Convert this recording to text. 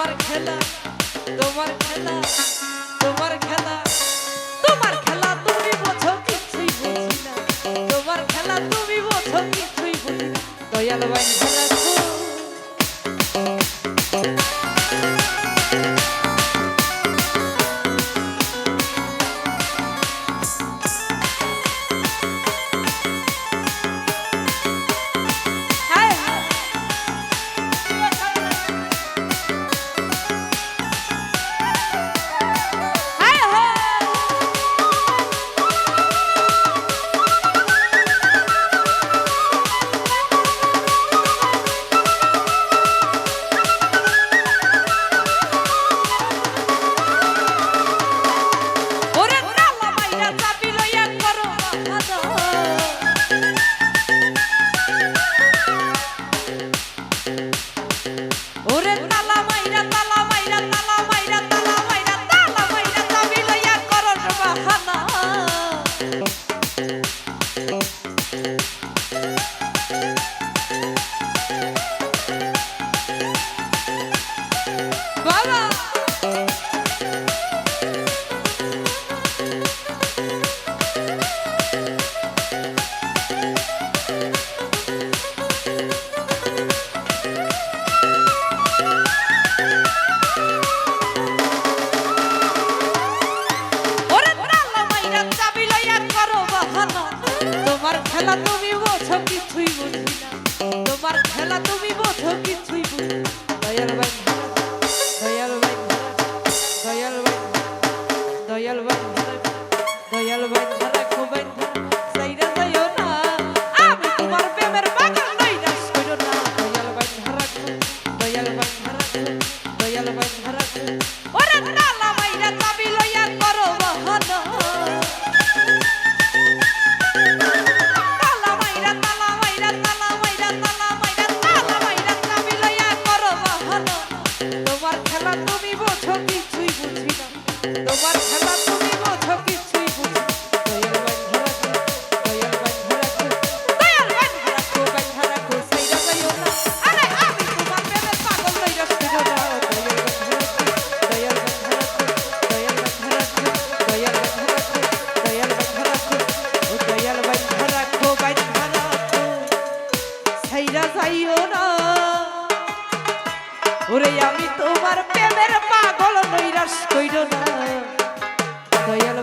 তোমার খেলা তোমার খেলা তোমার খেলা তোমার খেলা তুমি বোঝো কিছুই বুঝি না তোমার খেলা তুমি বোঝো কিছুই বুঝি না দয়াল বাইন্ধা রাখো তোমার খেলা তুমি বোঝো কিছুই বুঝি না তোমার খেলা তুমি বোঝো কিছুই বুঝি না দয়াল ভাই দয়াল ভাই দয়াল ভাই দয়াল ভাই দয়াল ভাই ধরা খুবই সাইরা যাইও না আমি তোমার প্রেমের পাগল নইরাস কইরো না দয়াল ভাই ধরা দয়াল ভাই ধরা দয়াল ভাই ধরা ওরে নালা মাইরা চাবি লইয়া করো বাহানা তোমার খেলা তুমি বোঝো কিছুই বুঝি না তোমার খেলা তুমি বোঝো কিছুই বুঝি দয়াল ভাই ধরা দয়াল ভাই ধরা দয়াল ভাই ধরা ভাই ধরা সাইরা যাইও না আরে আমি তোমার প্রেমের পাগল লইরা ফিরো না দয়াল ভাই ধরা দয়াল ভাই ধরা দয়াল ভাই ধরা দয়াল ভাই ধরা ও দয়াল ভাই ধরা ভাই ধরা সাইরা যাইও না ওরে আমি তোমার প্রেমের পাগল নৈরাশ কইরো না দয়াল